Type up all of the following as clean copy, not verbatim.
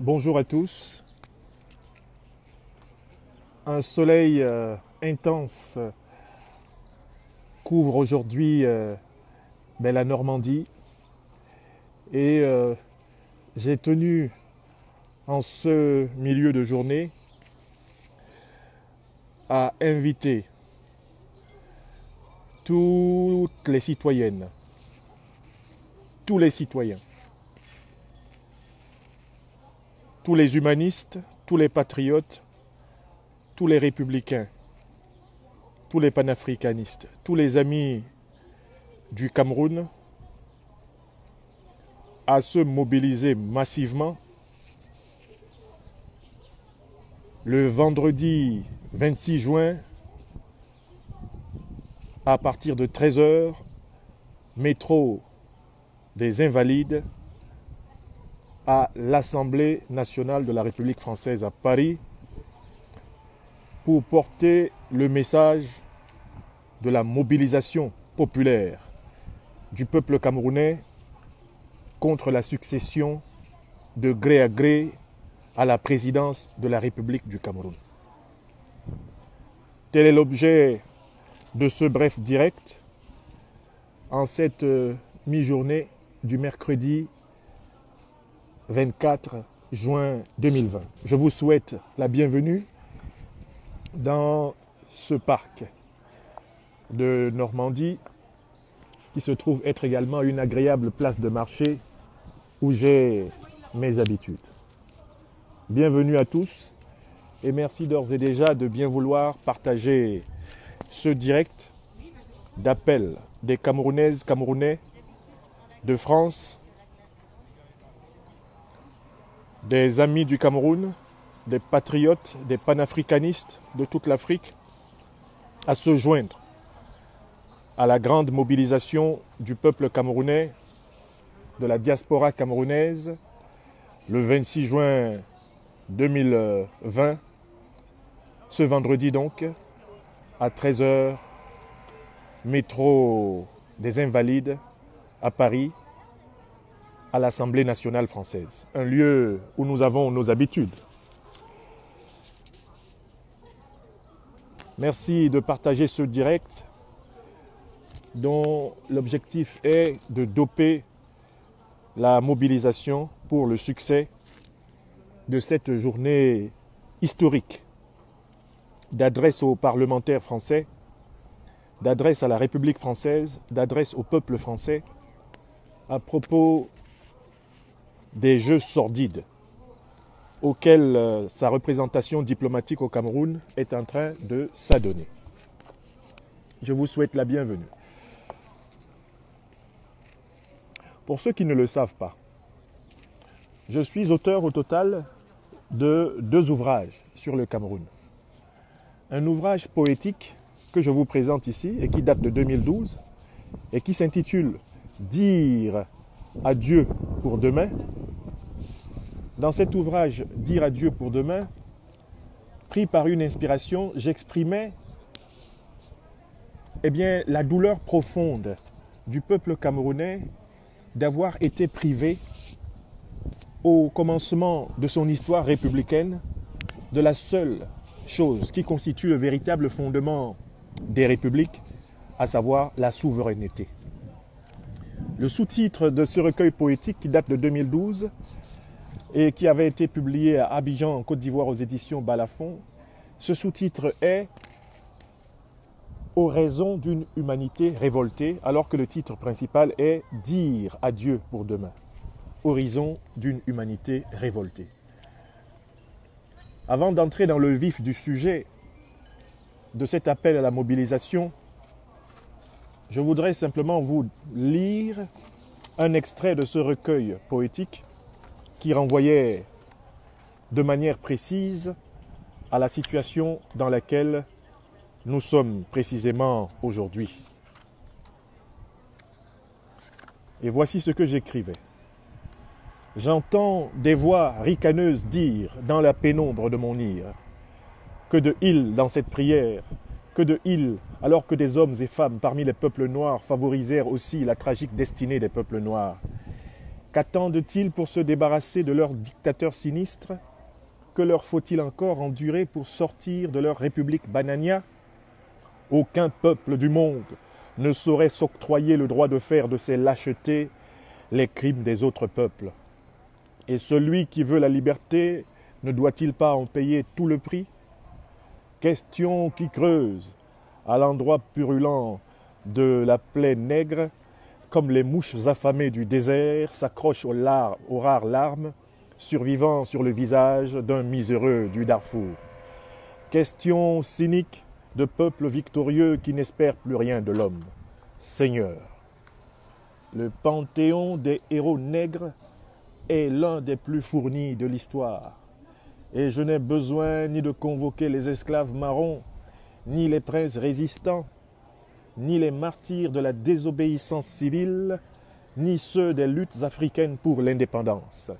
Bonjour à tous. Un soleil intense couvre aujourd'hui la Normandie et j'ai tenu en ce milieu de journée à inviter toutes les citoyennes, tous les citoyens, tous les humanistes, tous les patriotes, tous les républicains, tous les panafricanistes, tous les amis du Cameroun à se mobiliser massivement le vendredi 26 juin à partir de 13 h, métro des Invalides à l'Assemblée nationale de la République française à Paris pour porter le message de la mobilisation populaire du peuple camerounais contre la succession de gré à gré à la présidence de la République du Cameroun. Tel est l'objet de ce bref direct en cette mi-journée du mercredi 24 juin 2020. Je vous souhaite la bienvenue dans ce parc de Normandie qui se trouve être également une agréable place de marché où j'ai mes habitudes. Bienvenue à tous et merci d'ores et déjà de bien vouloir partager ce direct d'appel des Camerounaises, Camerounais de France, des amis du Cameroun, des patriotes, des panafricanistes de toute l'Afrique à se joindre à la grande mobilisation du peuple camerounais, de la diaspora camerounaise, le 26 juin 2020, ce vendredi donc, à 13 h, métro des Invalides à Paris, à l'Assemblée nationale française, un lieu où nous avons nos habitudes. Merci de partager ce direct dont l'objectif est de doper la mobilisation pour le succès de cette journée historique d'adresse aux parlementaires français, d'adresse à la République française, d'adresse au peuple français à propos des jeux sordides auxquels sa représentation diplomatique au Cameroun est en train de s'adonner. Je vous souhaite la bienvenue. Pour ceux qui ne le savent pas, je suis auteur au total de 2 ouvrages sur le Cameroun. Un ouvrage poétique que je vous présente ici et qui date de 2012 et qui s'intitule « Dire adieu pour demain ». Dans cet ouvrage « Dire adieu pour demain », pris par une inspiration, j'exprimais la douleur profonde du peuple camerounais d'avoir été privé au commencement de son histoire républicaine de la seule chose qui constitue le véritable fondement des républiques, à savoir la souveraineté. Le sous-titre de ce recueil poétique qui date de 2012 et qui avait été publié à Abidjan, en Côte d'Ivoire, aux éditions Balafon, ce sous-titre est « Oraison d'une humanité révoltée », alors que le titre principal est « Dire adieu pour demain ». Horizon d'une humanité révoltée. Avant d'entrer dans le vif du sujet de cet appel à la mobilisation, je voudrais simplement vous lire un extrait de ce recueil poétique qui renvoyait de manière précise à la situation dans laquelle nous sommes précisément aujourd'hui. Et voici ce que j'écrivais. J'entends des voix ricaneuses dire dans la pénombre de mon île que de îles dans cette prière, que de îles alors que des hommes et femmes parmi les peuples noirs favorisèrent aussi la tragique destinée des peuples noirs. Qu'attendent-ils pour se débarrasser de leur dictateur sinistre? Que leur faut-il encore endurer pour sortir de leur république banania? Aucun peuple du monde ne saurait s'octroyer le droit de faire de ses lâchetés les crimes des autres peuples. Et celui qui veut la liberté ne doit-il pas en payer tout le prix? Question qui creuse à l'endroit purulent de la plaie nègre, comme les mouches affamées du désert s'accrochent aux rares larmes survivant sur le visage d'un miséreux du Darfour. Question cynique de peuple victorieux qui n'espère plus rien de l'homme. Seigneur, le panthéon des héros nègres est l'un des plus fournis de l'histoire. Et je n'ai besoin ni de convoquer les esclaves marrons, ni les princes résistants, ni les martyrs de la désobéissance civile, ni ceux des luttes africaines pour l'indépendance.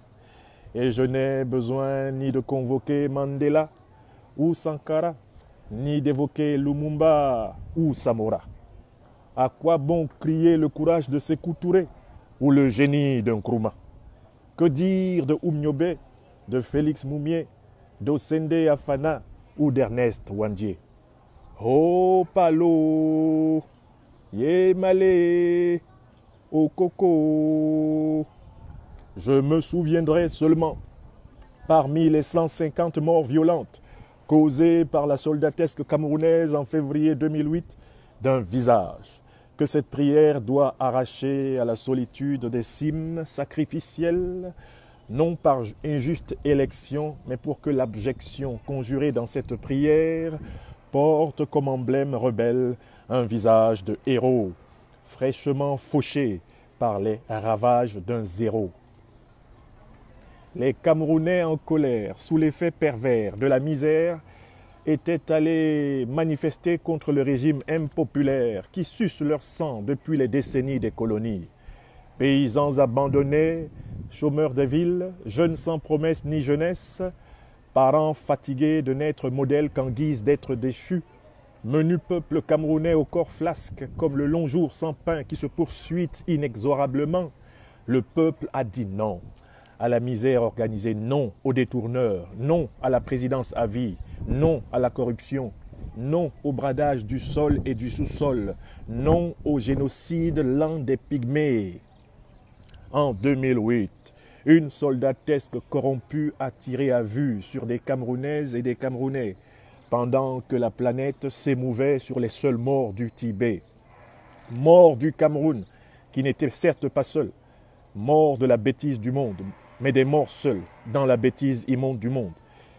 Et je n'ai besoin ni de convoquer Mandela ou Sankara, ni d'évoquer Lumumba ou Samora. À quoi bon crier le courage de Sékou Touré ou le génie d'un Nkrumah? Que dire de Oumniobé, de Félix Moumié, d'Osende Afana ou d'Ernest Wandier? Oh Palo, Yémalé, Okoko. Je me souviendrai seulement, parmi les 150 morts violentes causées par la soldatesque camerounaise en février 2008, d'un visage que cette prière doit arracher à la solitude des cimes sacrificielles, non par injuste élection, mais pour que l'abjection conjurée dans cette prière porte comme emblème rebelle un visage de héros, fraîchement fauché par les ravages d'un zéro. Les Camerounais en colère, sous l'effet pervers de la misère, étaient allés manifester contre le régime impopulaire qui suce leur sang depuis les décennies des colonies. Paysans abandonnés, chômeurs des villes, jeunes sans promesse ni jeunesse, parents fatigués de n'être modèles qu'en guise d'être déchus, menu peuple camerounais au corps flasque comme le long jour sans pain qui se poursuit inexorablement, le peuple a dit non à la misère organisée, non aux détourneurs, non à la présidence à vie, non à la corruption, non au bradage du sol et du sous-sol, non au génocide lent des pygmées. En 2008, une soldatesque corrompue a tiré à vue sur des Camerounaises et des Camerounais pendant que la planète s'émouvait sur les seuls morts du Tibet. Morts du Cameroun, qui n'était certes pas seul, morts de la bêtise du monde, mais des morts seuls dans la bêtise immonde du monde.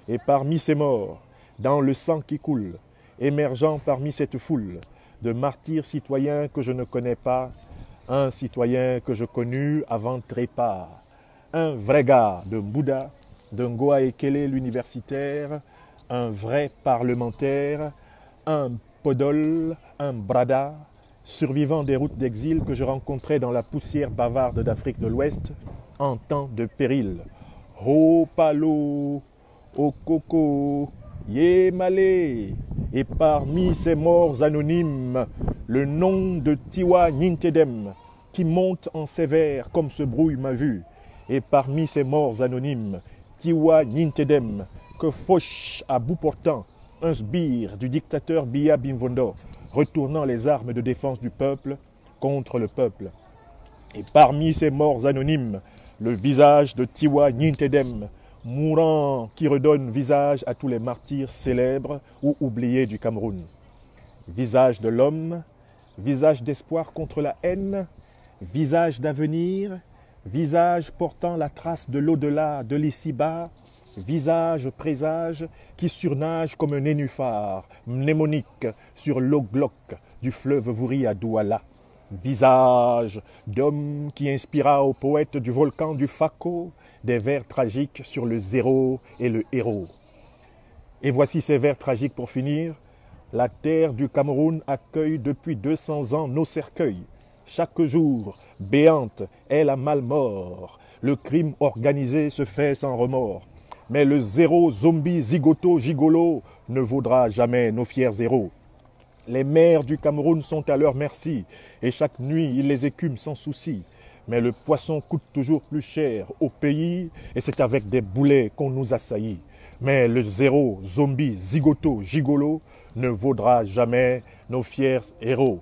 Et parmi ces morts, dans le sang qui coule, émergeant parmi cette foule de martyrs citoyens que je ne connais pas, un citoyen que je connus avant trépas, un vrai gars de Bouddha, de Ngoa Ekele l'universitaire, un vrai parlementaire, un podol, un brada, survivant des routes d'exil que je rencontrais dans la poussière bavarde d'Afrique de l'Ouest, en temps de péril. Ho Palo, Okoko, Yémalé. Et parmi ces morts anonymes, le nom de Tiwa Nintedem, qui monte en sévère comme se brouille ma vue. Et parmi ces morts anonymes, Tiwa Nintedem, que fauche à bout portant un sbire du dictateur Biya Bimvondo, retournant les armes de défense du peuple contre le peuple. Et parmi ces morts anonymes, le visage de Tiwa Nintedem, mourant qui redonne visage à tous les martyrs célèbres ou oubliés du Cameroun. Visage de l'homme, visage d'espoir contre la haine, visage d'avenir, visage portant la trace de l'au-delà, de l'ici-bas, visage présage qui surnage comme un nénuphar mnémonique sur l'eau glauque du fleuve Vouri à Douala. Visage d'homme qui inspira au poète du volcan du Fako des vers tragiques sur le zéro et le héros. Et voici ces vers tragiques pour finir. La terre du Cameroun accueille depuis 200 ans nos cercueils. Chaque jour, béante est la malmort. Le crime organisé se fait sans remords. Mais le zéro zombie zigoto gigolo ne vaudra jamais nos fiers héros. Les mers du Cameroun sont à leur merci et chaque nuit ils les écument sans souci. Mais le poisson coûte toujours plus cher au pays et c'est avec des boulets qu'on nous assaillit. Mais le zéro, zombie, zigoto, gigolo ne vaudra jamais nos fiers héros.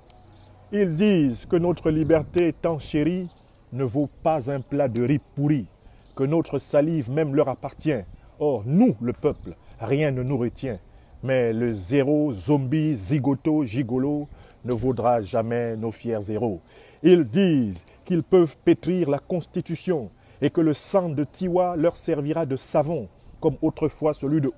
Ils disent que notre liberté tant chérie ne vaut pas un plat de riz pourri, que notre salive même leur appartient. Or, nous, le peuple, rien ne nous retient. Mais le zéro, zombie, zigoto, gigolo ne vaudra jamais nos fiers héros. Ils disent qu'ils peuvent pétrir la Constitution et que le sang de Tiwa leur servira de savon, comme autrefois celui de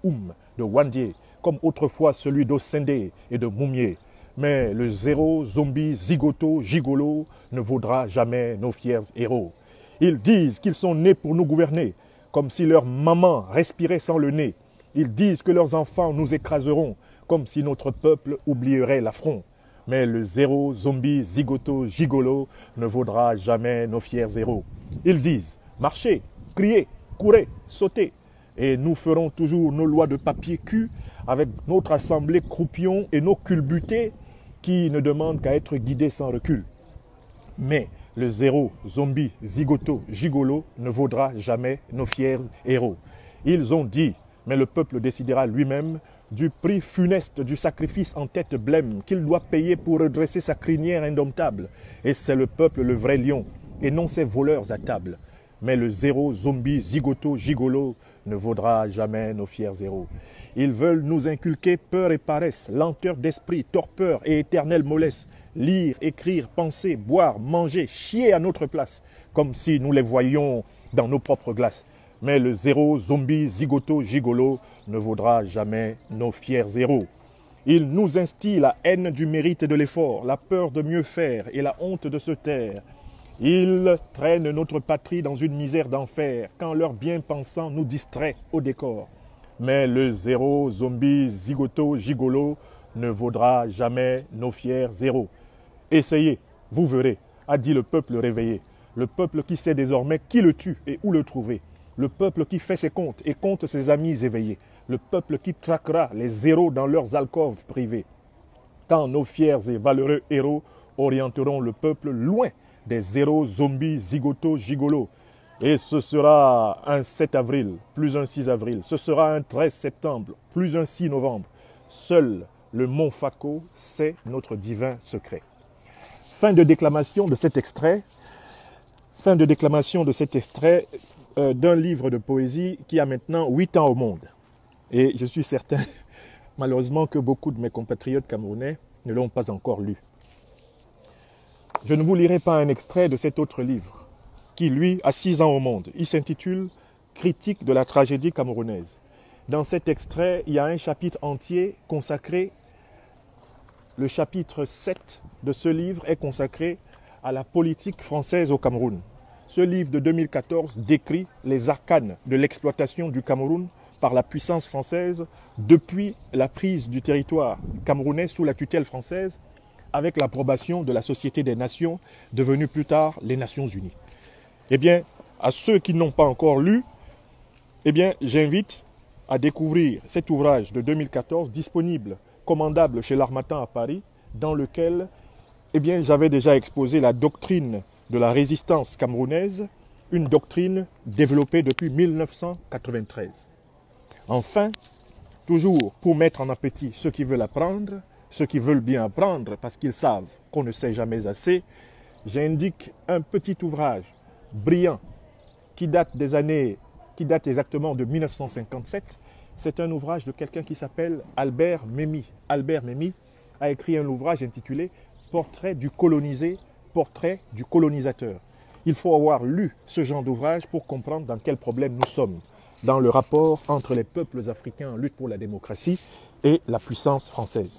de Wandier, comme autrefois celui d'Osende et de Moumier. Mais le zéro, zombie, zigoto, gigolo ne vaudra jamais nos fiers héros. Ils disent qu'ils sont nés pour nous gouverner, comme si leur maman respirait sans le nez. Ils disent que leurs enfants nous écraseront, comme si notre peuple oublierait l'affront. Mais le zéro, zombie, zigoto, gigolo ne vaudra jamais nos fiers héros. Ils disent « marchez, criez, courez, sautez ». Et nous ferons toujours nos lois de papier cul avec notre assemblée croupion et nos culbutés qui ne demandent qu'à être guidés sans recul. Mais le zéro, zombie, zigoto, gigolo ne vaudra jamais nos fiers héros. Ils ont dit, mais le peuple décidera lui-même du prix funeste du sacrifice en tête blême qu'il doit payer pour redresser sa crinière indomptable. Et c'est le peuple le vrai lion, et non ses voleurs à table. Mais le zéro, zombie, zigoto, gigolo ne vaudra jamais nos fiers héros. Ils veulent nous inculquer peur et paresse, lenteur d'esprit, torpeur et éternelle mollesse. Lire, écrire, penser, boire, manger, chier à notre place, comme si nous les voyions dans nos propres glaces. Mais le zéro, zombie, zigoto, gigolo ne vaudra jamais nos fiers héros. Il nous instille la haine du mérite et de l'effort, la peur de mieux faire et la honte de se taire. Ils traînent notre patrie dans une misère d'enfer, quand leur bien-pensant nous distrait au décor. Mais le zéro, zombie, zigoto, gigolo ne vaudra jamais nos fiers héros. Essayez, vous verrez, a dit le peuple réveillé, le peuple qui sait désormais qui le tue et où le trouver. Le peuple qui fait ses comptes et compte ses amis éveillés. Le peuple qui traquera les zéros dans leurs alcôves privées. Quand nos fiers et valeureux héros orienteront le peuple loin des zéros, zombies, zigotos, gigolos. Et ce sera un 7 avril, plus un 6 avril. Ce sera un 13 septembre, plus un 6 novembre. Seul le mont Fako sait notre divin secret. Fin de déclamation de cet extrait. Fin de déclamation de cet extrait d'un livre de poésie qui a maintenant 8 ans au monde. Et je suis certain, malheureusement, que beaucoup de mes compatriotes camerounais ne l'ont pas encore lu. Je ne vous lirai pas un extrait de cet autre livre, qui, lui, a 6 ans au monde. Il s'intitule « Critique de la tragédie camerounaise ». Dans cet extrait, il y a un chapitre entier consacré, le chapitre 7 de ce livre est consacré à la politique française au Cameroun. Ce livre de 2014 décrit les arcanes de l'exploitation du Cameroun par la puissance française depuis la prise du territoire camerounais sous la tutelle française avec l'approbation de la Société des Nations, devenue plus tard les Nations Unies. Eh bien, à ceux qui n'ont pas encore lu, eh bien, j'invite à découvrir cet ouvrage de 2014 disponible, commandable chez l'Harmattan à Paris, dans lequel eh bien, j'avais déjà exposé la doctrine de la résistance camerounaise, une doctrine développée depuis 1993. Enfin, toujours pour mettre en appétit ceux qui veulent apprendre, ceux qui veulent bien apprendre parce qu'ils savent qu'on ne sait jamais assez, j'indique un petit ouvrage brillant qui date exactement de 1957. C'est un ouvrage de quelqu'un qui s'appelle Albert Memmi. Albert Memmi a écrit un ouvrage intitulé « Portrait du colonisé, portrait du colonisateur ». Il faut avoir lu ce genre d'ouvrage pour comprendre dans quel problème nous sommes, dans le rapport entre les peuples africains en lutte pour la démocratie et la puissance française.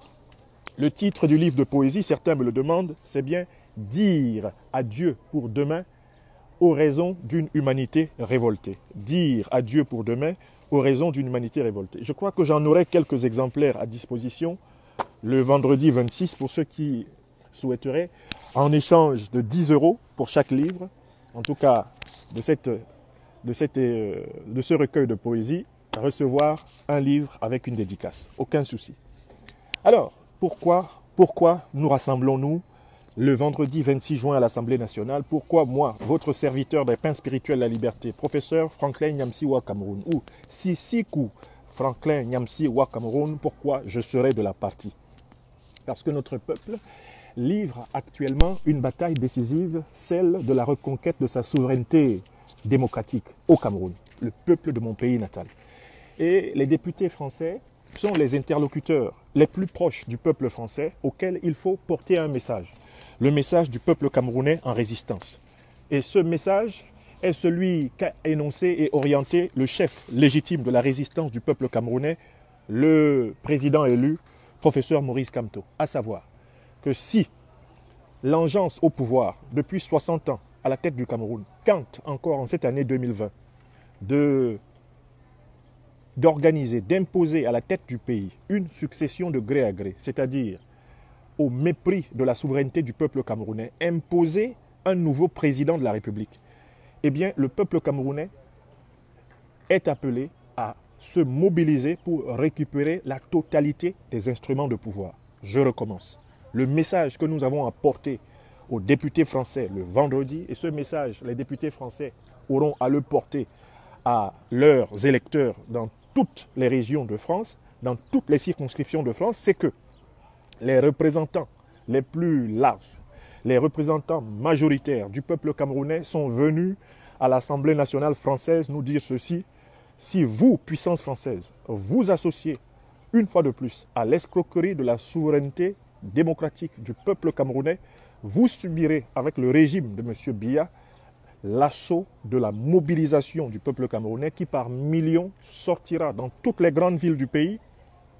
Le titre du livre de poésie, certains me le demandent, c'est bien « Dire adieu pour demain aux raisons d'une humanité révoltée ». Dire adieu pour demain aux raisons d'une humanité révoltée. Je crois que j'en aurai quelques exemplaires à disposition le vendredi 26 pour ceux qui souhaiteraient, en échange de 10 € pour chaque livre, en tout cas de ce recueil de poésie, recevoir un livre avec une dédicace. Aucun souci. Alors, pourquoi nous rassemblons-nous le vendredi 26 juin à l'Assemblée nationale, pourquoi moi, votre serviteur des pains spirituels de la liberté, professeur Franklin Nyamsi Wa Cameroun, ou Sisikou Franklin Nyamsi Wa Cameroun, pourquoi je serai de la partie? Parce que notre peuple livre actuellement une bataille décisive, celle de la reconquête de sa souveraineté démocratique au Cameroun, le peuple de mon pays natal. Et les députés français sont les interlocuteurs les plus proches du peuple français auquel il faut porter un message. Le message du peuple camerounais en résistance. Et ce message est celui qu'a énoncé et orienté le chef légitime de la résistance du peuple camerounais, le président élu, professeur Maurice Kamto. À savoir que si l'engeance au pouvoir depuis 60 ans à la tête du Cameroun tente encore en cette année 2020 d'organiser, d'imposer à la tête du pays une succession de gré à gré, c'est-à-dire au mépris de la souveraineté du peuple camerounais, imposer un nouveau président de la République, eh bien, le peuple camerounais est appelé à se mobiliser pour récupérer la totalité des instruments de pouvoir. Je recommence. Le message que nous avons apporté aux députés français le vendredi, et ce message, les députés français auront à le porter à leurs électeurs dans toutes les régions de France, dans toutes les circonscriptions de France, c'est que les représentants les plus larges, les représentants majoritaires du peuple camerounais sont venus à l'Assemblée nationale française nous dire ceci: si vous, puissance française, vous associez une fois de plus à l'escroquerie de la souveraineté démocratique du peuple camerounais, vous subirez avec le régime de M. Biya l'assaut de la mobilisation du peuple camerounais qui par millions sortira dans toutes les grandes villes du pays,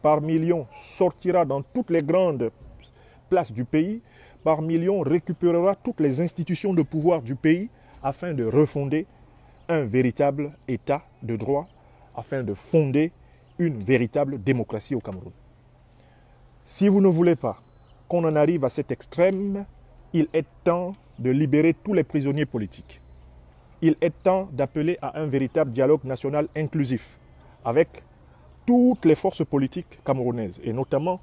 par millions sortira dans toutes les grandes places du pays, par millions récupérera toutes les institutions de pouvoir du pays afin de refonder un véritable état de droit, afin de fonder une véritable démocratie au Cameroun. Si vous ne voulez pas qu'on en arrive à cet extrême, il est temps de libérer tous les prisonniers politiques. Il est temps d'appeler à un véritable dialogue national inclusif avec toutes les forces politiques camerounaises et notamment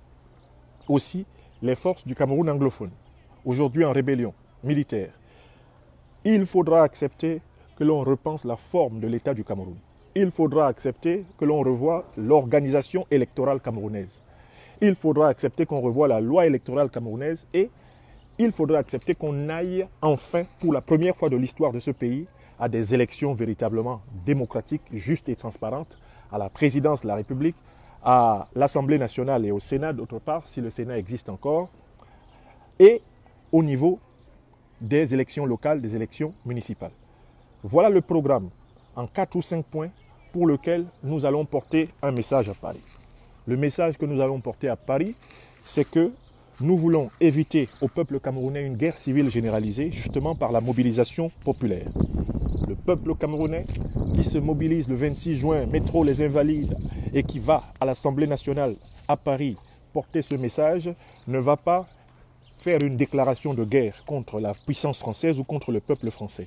aussi les forces du Cameroun anglophone, aujourd'hui en rébellion militaire. Il faudra accepter que l'on repense la forme de l'État du Cameroun. Il faudra accepter que l'on revoie l'organisation électorale camerounaise. Il faudra accepter qu'on revoie la loi électorale camerounaise et il faudra accepter qu'on aille enfin, pour la première fois de l'histoire de ce pays, à des élections véritablement démocratiques, justes et transparentes, à la présidence de la République, à l'Assemblée nationale et au Sénat d'autre part, si le Sénat existe encore, et au niveau des élections locales, des élections municipales. Voilà le programme en 4 ou 5 points pour lequel nous allons porter un message à Paris. Le message que nous allons porter à Paris, c'est que nous voulons éviter au peuple camerounais une guerre civile généralisée, justement par la mobilisation populaire. Le peuple camerounais qui se mobilise le 26 juin, métro Les Invalides, et qui va à l'Assemblée nationale à Paris porter ce message, ne va pas faire une déclaration de guerre contre la puissance française ou contre le peuple français.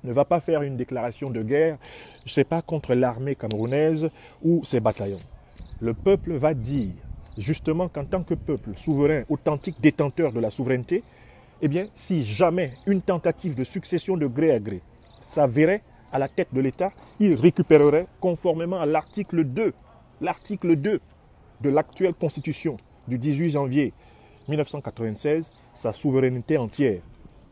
Ne va pas faire une déclaration de guerre, je ne sais pas, contre l'armée camerounaise ou ses bataillons. Le peuple va dire justement qu'en tant que peuple souverain, authentique détenteur de la souveraineté, eh bien, si jamais une tentative de succession de gré à gré s'avérait à la tête de l'État, il récupérerait, conformément à l'article 2 de l'actuelle constitution du 18 janvier 1996, sa souveraineté entière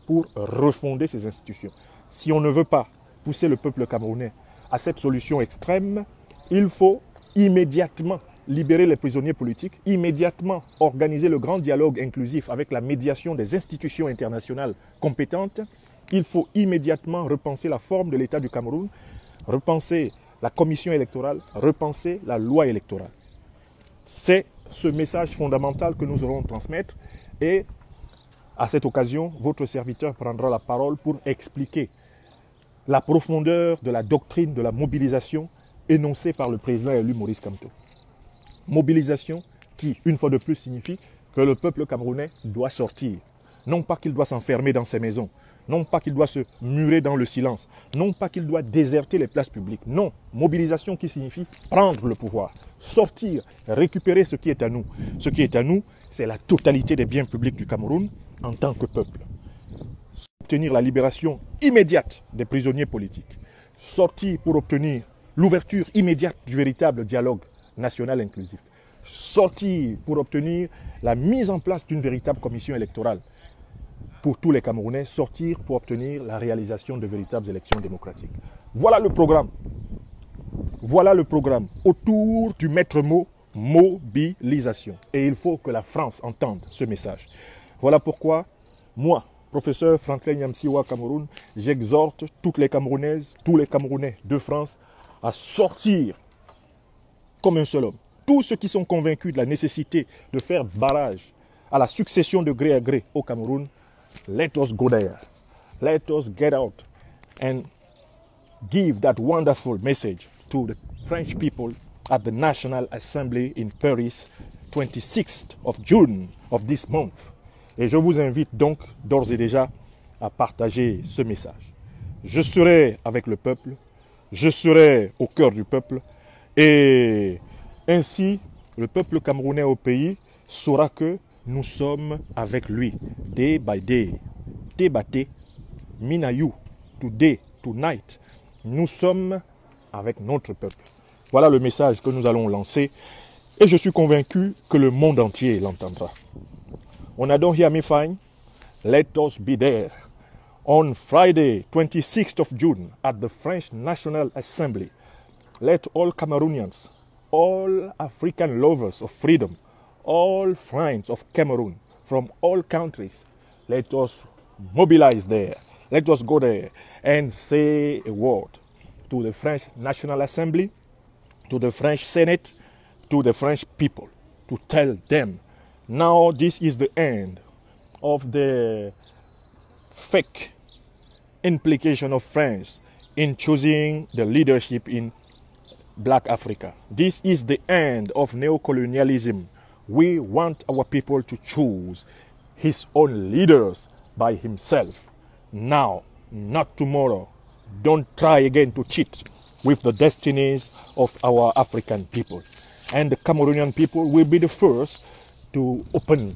pour refonder ses institutions. Si on ne veut pas pousser le peuple camerounais à cette solution extrême, il faut immédiatement libérer les prisonniers politiques, immédiatement organiser le grand dialogue inclusif avec la médiation des institutions internationales compétentes. Il faut immédiatement repenser la forme de l'État du Cameroun, repenser la commission électorale, repenser la loi électorale. C'est ce message fondamental que nous aurons transmettre et à cette occasion, votre serviteur prendra la parole pour expliquer la profondeur de la doctrine de la mobilisation énoncée par le président élu Maurice Kamto. Mobilisation qui, une fois de plus, signifie que le peuple camerounais doit sortir. Non pas qu'il doit s'enfermer dans ses maisons, non pas qu'il doit se murer dans le silence, non pas qu'il doit déserter les places publiques. Non, mobilisation qui signifie prendre le pouvoir, sortir, récupérer ce qui est à nous. Ce qui est à nous, c'est la totalité des biens publics du Cameroun en tant que peuple. Obtenir la libération immédiate des prisonniers politiques. Sortir pour obtenir l'ouverture immédiate du véritable dialogue national inclusif. Sortir pour obtenir la mise en place d'une véritable commission électorale pour tous les Camerounais. Sortir pour obtenir la réalisation de véritables élections démocratiques. Voilà le programme. Voilà le programme autour du maître mot mobilisation. Et il faut que la France entende ce message. Voilà pourquoi moi, professeur Franklin Yamsiwa Cameroun, j'exhorte toutes les Camerounaises, tous les Camerounais de France à sortir comme un seul homme. Tous ceux qui sont convaincus de la nécessité de faire barrage à la succession de gré à gré au Cameroun, let us go there. Let us get out and give that wonderful message to the French people at the National Assembly in Paris, 26th of June of this month. Et je vous invite donc d'ores et déjà à partager ce message. Je serai avec le peuple, je serai au cœur du peuple, et ainsi le peuple camerounais au pays saura que nous sommes avec lui, day by day, day by day, Minayu, today, tonight. Nous sommes avec notre peuple. Voilà le message que nous allons lancer, et je suis convaincu que le monde entier l'entendra. When I don't hear me fine, let us be there on Friday, 26th of June at the French National Assembly. Let all Cameroonians, all African lovers of freedom, all friends of Cameroon from all countries, let us mobilize there. Let us go there and say a word to the French National Assembly, to the French Senate, to the French people, to tell them, now this is the end of the fake implication of France in choosing the leadership in Black Africa. This is the end of neocolonialism. We want our people to choose his own leaders by himself. Now, not tomorrow. Don't try again to cheat with the destinies of our African people. And the Cameroonian people will be the first to open,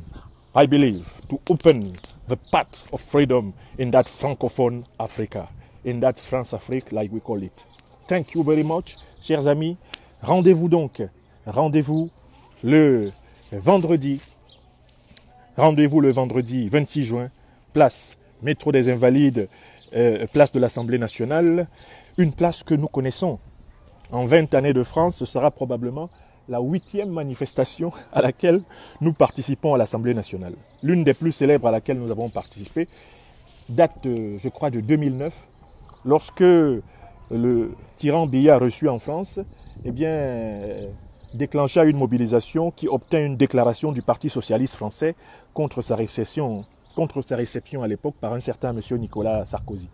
I believe, to open the path of freedom in that francophone Africa, in that France-Afrique, like we call it. Thank you very much, chers amis. Rendez-vous donc, rendez-vous le vendredi 26 juin, place Métro des Invalides, place de l'Assemblée nationale, une place que nous connaissons. En 20 années de France, ce sera probablement la 8e manifestation à laquelle nous participons à l'Assemblée nationale. L'une des plus célèbres à laquelle nous avons participé date, je crois, de 2009, lorsque le tyran Biya reçu en France, eh bien, déclencha une mobilisation qui obtint une déclaration du Parti socialiste français contre sa réception à l'époque par un certain monsieur Nicolas Sarkozy.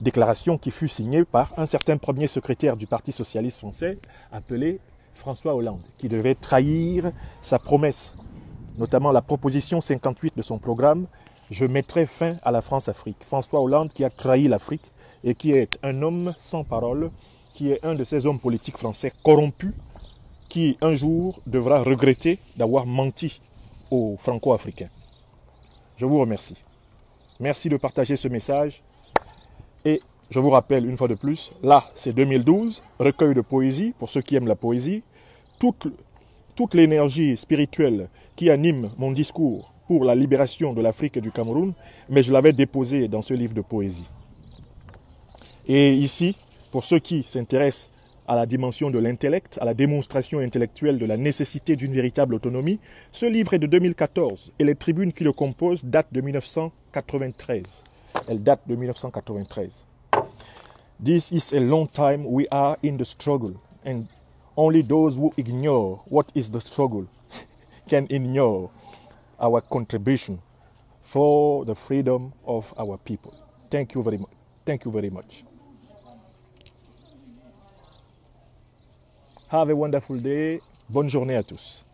Déclaration qui fut signée par un certain premier secrétaire du Parti socialiste français appelé François Hollande, qui devait trahir sa promesse, notamment la proposition 58 de son programme « Je mettrai fin à la France-Afrique ». François Hollande qui a trahi l'Afrique et qui est un homme sans parole, qui est un de ces hommes politiques français corrompus, qui un jour devra regretter d'avoir menti aux Franco-Africains. Je vous remercie. Merci de partager ce message. Et je vous rappelle une fois de plus, là c'est 2012, recueil de poésie, pour ceux qui aiment la poésie. Toute l'énergie spirituelle qui anime mon discours pour la libération de l'Afrique et du Cameroun, mais je l'avais déposé dans ce livre de poésie. Et ici, pour ceux qui s'intéressent à la dimension de l'intellect, à la démonstration intellectuelle de la nécessité d'une véritable autonomie, ce livre est de 2014 et les tribunes qui le composent datent de 1993. Elle date de 1993. This is a long time we are in the struggle, and only those who ignore what is the struggle can ignore our contribution for the freedom of our people. Thank you very much. Thank you very much. Have a wonderful day. Bonne journée à tous.